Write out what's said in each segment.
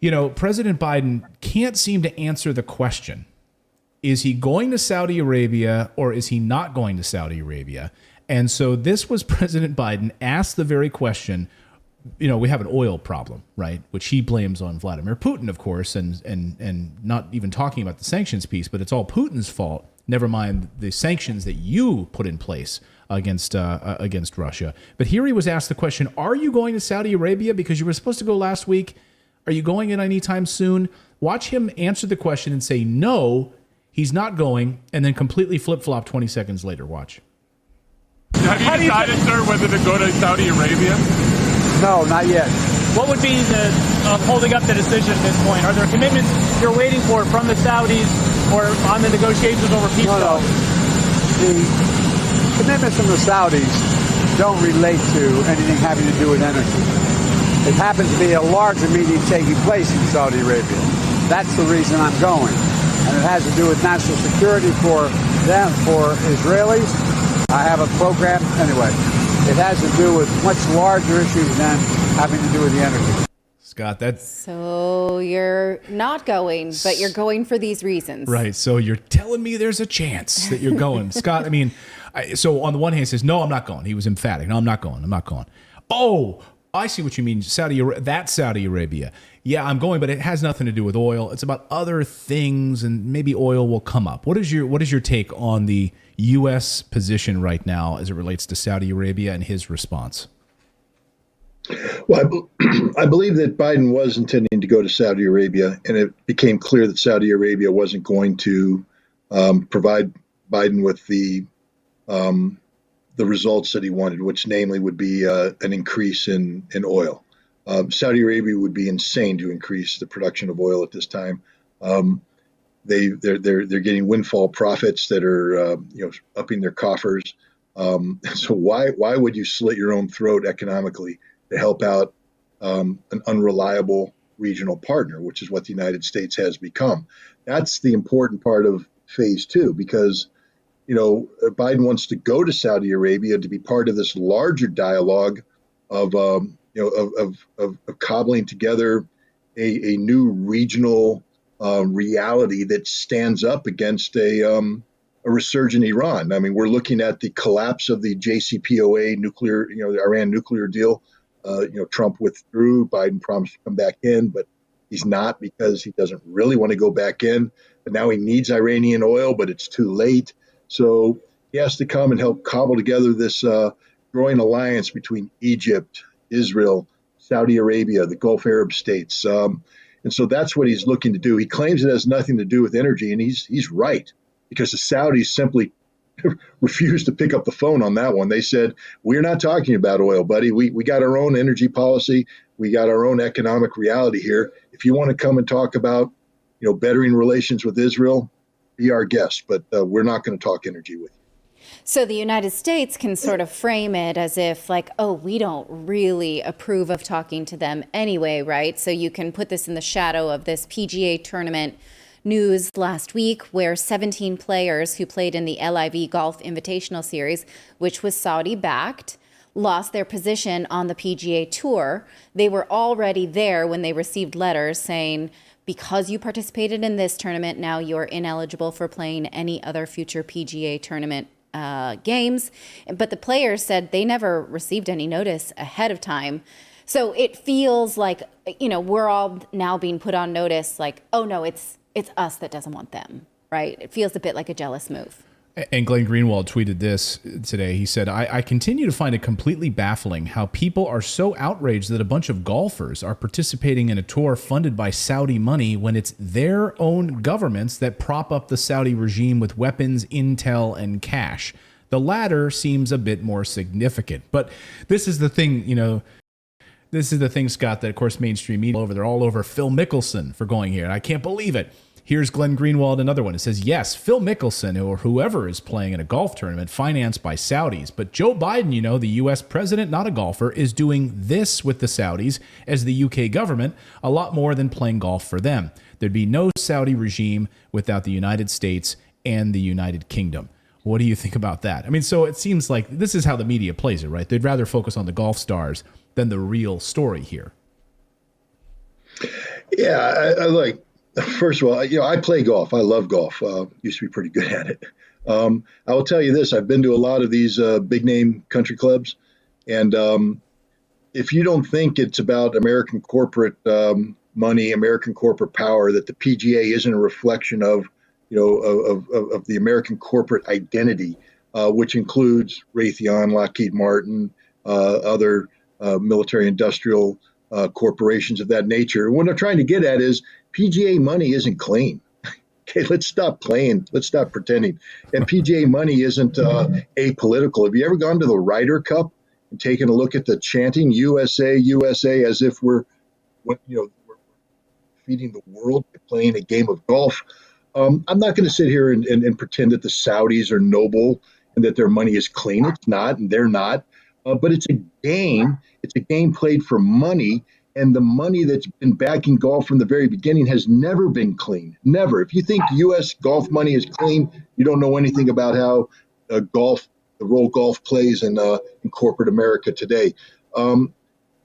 President Biden can't seem to answer the question. Is he going to Saudi Arabia or is he not going to Saudi Arabia? And so this was President Biden asked the very question. We have an oil problem, right? Which he blames on Vladimir Putin, of course, and not even talking about the sanctions piece, but it's all Putin's fault. Never mind the sanctions that you put in place against Russia. But here he was asked the question, are you going to Saudi Arabia? Because you were supposed to go last week. Are you going in anytime soon? Watch him answer the question and say, no, he's not going, and then completely flip-flop 20 seconds later. Watch. Have you decided, sir, whether to go to Saudi Arabia? No, not yet. What would be the holding up the decision at this point? Are there commitments you're waiting for from the Saudis or on the negotiations over peace talks? The commitments from the Saudis don't relate to anything having to do with energy. It happens to be a larger meeting taking place in Saudi Arabia. That's the reason I'm going. And it has to do with national security for them, for Israelis. I have a program. Anyway, it has to do with much larger issues than having to do with the energy. Scott, that's... So you're not going, but you're going for these reasons. Right. So you're telling me there's a chance that you're going. Scott, so on the one hand, he says, no, I'm not going. He was emphatic. No, I'm not going. I'm not going. Oh, I see what you mean. Saudi Arabia. Yeah, I'm going, but it has nothing to do with oil. It's about other things, and maybe oil will come up. What is your take on the U.S. position right now as it relates to Saudi Arabia and his response? Well, I believe that Biden was intending to go to Saudi Arabia, and it became clear that Saudi Arabia wasn't going to provide Biden with the results that he wanted, which namely would be an increase in oil. Saudi Arabia would be insane to increase the production of oil at this time. They're getting windfall profits that are upping their coffers. So why would you slit your own throat economically to help out an unreliable regional partner, which is what the United States has become? That's the important part of phase two, because Biden wants to go to Saudi Arabia to be part of this larger dialogue of cobbling together a new regional reality that stands up against a resurgent Iran. I mean, we're looking at the collapse of the JCPOA nuclear, the Iran nuclear deal. Trump withdrew. Biden promised to come back in, but he's not, because he doesn't really want to go back in. But now he needs Iranian oil, but it's too late. So he has to come and help cobble together this growing alliance between Egypt, Israel, Saudi Arabia, the Gulf Arab states. And so that's what he's looking to do. He claims it has nothing to do with energy, and he's right, because the Saudis simply refused to pick up the phone on that one. They said, we're not talking about oil, buddy. We got our own energy policy. We got our own economic reality here. If you want to come and talk about, bettering relations with Israel, be our guest, but we're not going to talk energy with you. So the United States can sort of frame it as if like, oh, we don't really approve of talking to them anyway, right? So you can put this in the shadow of this PGA tournament news last week, where 17 players who played in the LIV Golf Invitational Series, which was Saudi-backed, lost their position on the PGA Tour. They were already there when they received letters saying, because you participated in this tournament, now you're ineligible for playing any other future PGA tournament games. But the players said they never received any notice ahead of time. So it feels like, we're all now being put on notice like, oh no, it's us that doesn't want them, right? It feels a bit like a jealous move. And Glenn Greenwald tweeted this today. He said, I continue to find it completely baffling how people are so outraged that a bunch of golfers are participating in a tour funded by Saudi money when it's their own governments that prop up the Saudi regime with weapons, intel, and cash. The latter seems a bit more significant. But this is the thing, this is the thing, Scott, that of course mainstream media they're all over Phil Mickelson for going here. And I can't believe it. Here's Glenn Greenwald, another one. It says, yes, Phil Mickelson or whoever is playing in a golf tournament financed by Saudis. But Joe Biden, the U.S. president, not a golfer, is doing this with the Saudis as the UK government, a lot more than playing golf for them. There'd be no Saudi regime without the United States and the United Kingdom. What do you think about that? I mean, so it seems like this is how the media plays it, right? They'd rather focus on the golf stars than the real story here. Yeah, I like. First of all, I play golf. I love golf. Used to be pretty good at it. I will tell you this: I've been to a lot of these big name country clubs, and if you don't think it's about American corporate money, American corporate power, that the PGA isn't a reflection of, of the American corporate identity, which includes Raytheon, Lockheed Martin, other military industrial corporations of that nature. What I'm trying to get at is PGA money isn't clean. Okay, let's stop playing. Let's stop pretending. And PGA money isn't apolitical. Have you ever gone to the Ryder Cup and taken a look at the chanting USA, USA, as if we're feeding the world by playing a game of golf? I'm not going to sit here and pretend that the Saudis are noble and that their money is clean. It's not, and they're not. But it's a game. It's a game played for money. And the money that's been backing golf from the very beginning has never been clean. Never. If you think U.S. golf money is clean, you don't know anything about how the role golf plays in corporate America today. And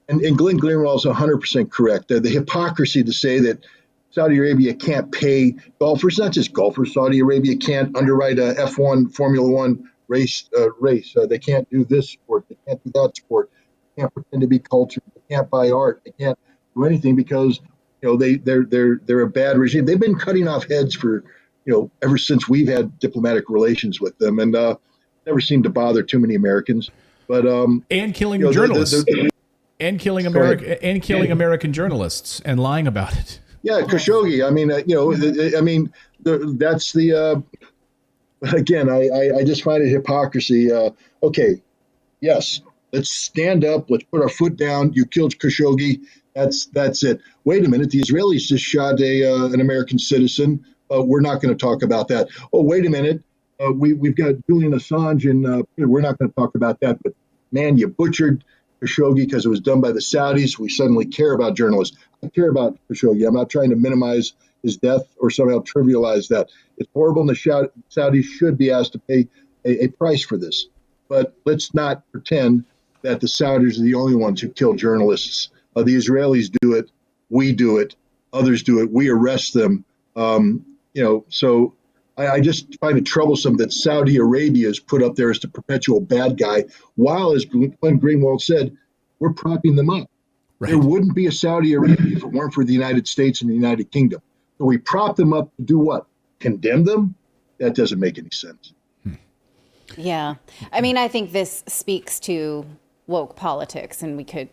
Glenn Greenwald is 100% correct. The hypocrisy to say that Saudi Arabia can't pay golfers, not just golfers. Saudi Arabia can't underwrite a F1, Formula One race. They can't do this sport. They can't do that sport. They can't pretend to be cultured. They can't buy art. They can't do anything because they're a bad regime. They've been cutting off heads for ever since we've had diplomatic relations with them, and never seemed to bother too many Americans. But and killing journalists, and killing American journalists, and lying about it. Yeah, Khashoggi. I mean, that's the. Again, I just find it hypocrisy. Okay, yes, let's stand up. Let's put our foot down. You killed Khashoggi. That's it. Wait a minute. The Israelis just shot an American citizen. We're not going to talk about that. Oh, wait a minute. We've got Julian Assange, and we're not going to talk about that. But man, you butchered Khashoggi because it was done by the Saudis. We suddenly care about journalists. I care about Khashoggi. I'm not trying to minimize his death or somehow trivialize that. It's horrible, and the Saudis should be asked to pay a price for this. But let's not pretend that the Saudis are the only ones who kill journalists. The Israelis do it. We do it. Others do it. We arrest them. So I just find it troublesome that Saudi Arabia is put up there as the perpetual bad guy, while, as Glenn Greenwald said, we're propping them up. Right. There wouldn't be a Saudi Arabia if it weren't for the United States and the United Kingdom. So we prop them up to do what? Condemn them? That doesn't make any sense. Yeah. I mean, I think this speaks to woke politics, and we could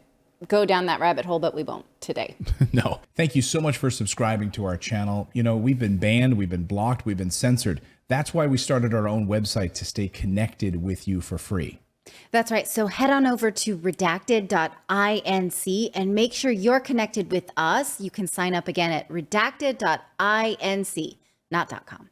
go down that rabbit hole, but we won't today. No. Thank you so much for subscribing to our channel. We've been banned, we've been blocked, we've been censored. That's why we started our own website, to stay connected with you for free. That's right. So head on over to redacted.inc and make sure you're connected with us. You can sign up again at redacted.inc, not .com.